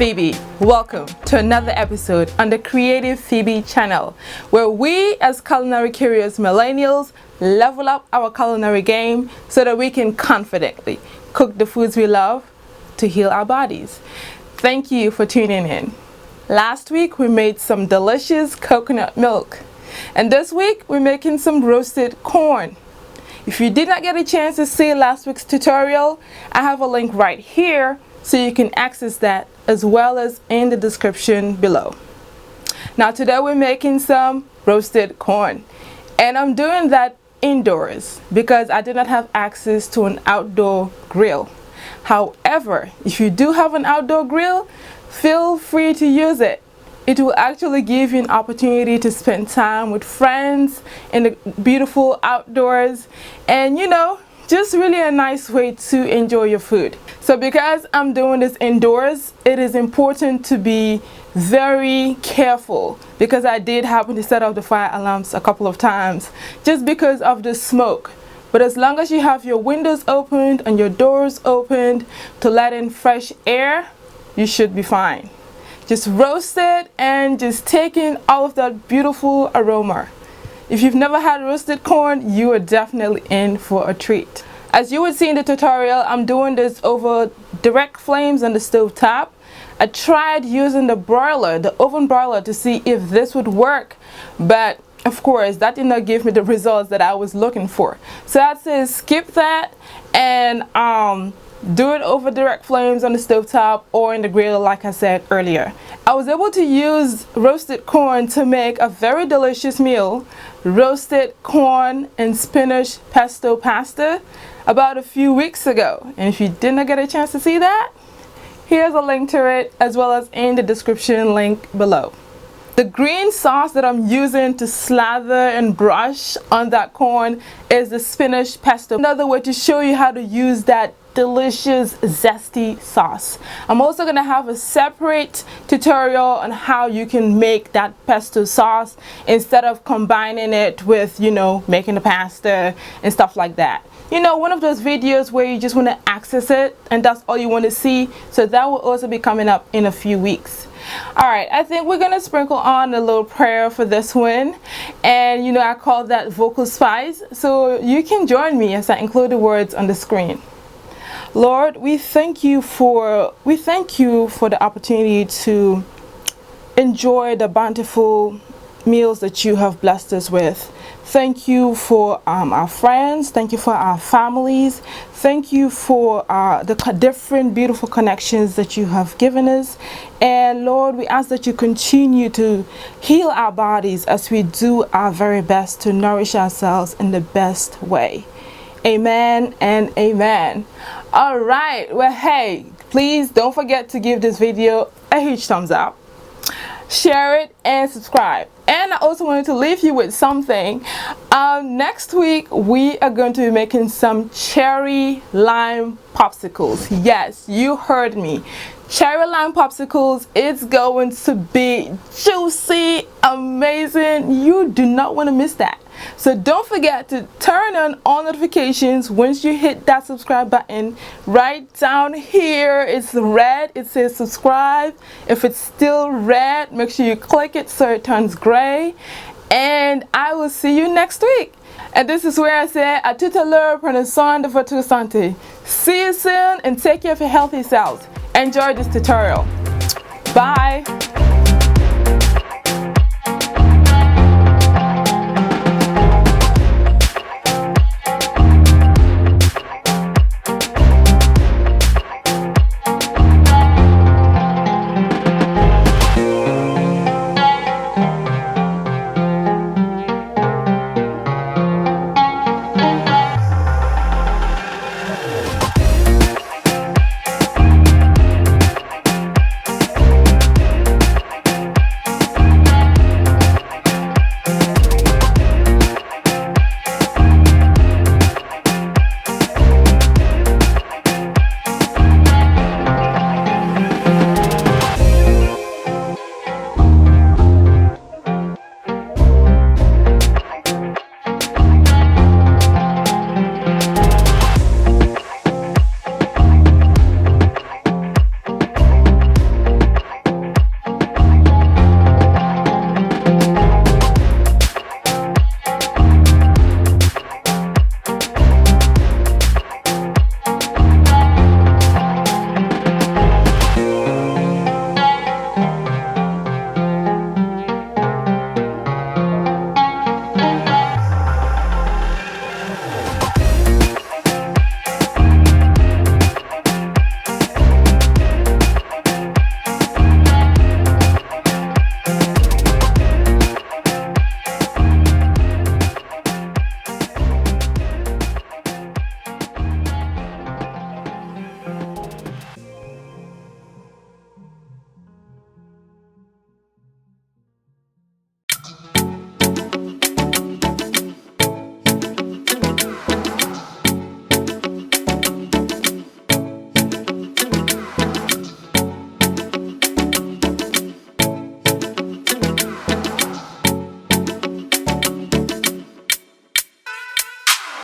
Phoebe. Welcome to another episode on the Creative Phoebe channel, where we as culinary curious millennials level up our culinary game so that we can confidently cook the foods we love to heal our bodies. Thank you for tuning in. Last week we made some delicious coconut milk, and this week we're making some roasted corn. If you did not get a chance to see last week's tutorial, I have a link right here so you can access that, as well as in the description below. Now today we're making some roasted corn, and I'm doing that indoors because I did not have access to an outdoor grill. However, if you do have an outdoor grill, feel free to use it. It will actually give you an opportunity to spend time with friends in the beautiful outdoors, and just really a nice way to enjoy your food. So because I'm doing this indoors, it is important to be very careful, because I did happen to set off the fire alarms a couple of times just because of the smoke. But as long as you have your windows opened and your doors opened to let in fresh air, you should be fine. Just roast it and just take in all of that beautiful aroma. If you've never had roasted corn, you are definitely in for a treat. As you would see in the tutorial, I'm doing this over direct flames on the stove top. I tried using the broiler, the oven broiler, to see if this would work, but of course that did not give me the results that I was looking for. So I'd say skip that and do it over direct flames on the stovetop or in the grill, like I said earlier. I was able to use roasted corn to make a very delicious meal, roasted corn and spinach pesto pasta, about a few weeks ago. And if you did not get a chance to see that, here's a link to it, as well as in the description link below. The green sauce that I'm using to slather and brush on that corn is the spinach pesto. Another way to show you how to use that delicious zesty sauce. I'm also going to have a separate tutorial on how you can make that pesto sauce instead of combining it with, making the pasta and stuff like that. One of those videos where you just want to access it and that's all you want to see. So that will also be coming up in a few weeks. Alright, I think we're gonna sprinkle on a little prayer for this one, and I call that vocal spice, so you can join me as I include the words on the screen. Lord, we thank you for the opportunity to enjoy the bountiful meals that you have blessed us with. Thank you for our friends. Thank you for our families. Thank you for the different beautiful connections that you have given us. And Lord, we ask that you continue to heal our bodies as we do our very best to nourish ourselves in the best way. Amen and amen. All right. Well, hey, please don't forget to give this video a huge thumbs up, share it, and subscribe. And I also wanted to leave you with something. Next week we are going to be making some cherry lime popsicles. Yes, you heard me. Cherry lime popsicles. It's going to be juicy, amazing. You do not want to miss that. So don't forget to turn on all notifications once you hit that subscribe button. Right down here, it's red, it says subscribe. If it's still red, make sure you click it so it turns gray. And I will see you next week. And this is where I say, a tout à l'heure, prenez soin de votre santé. See you soon and take care of your healthy selves. Enjoy this tutorial. Bye.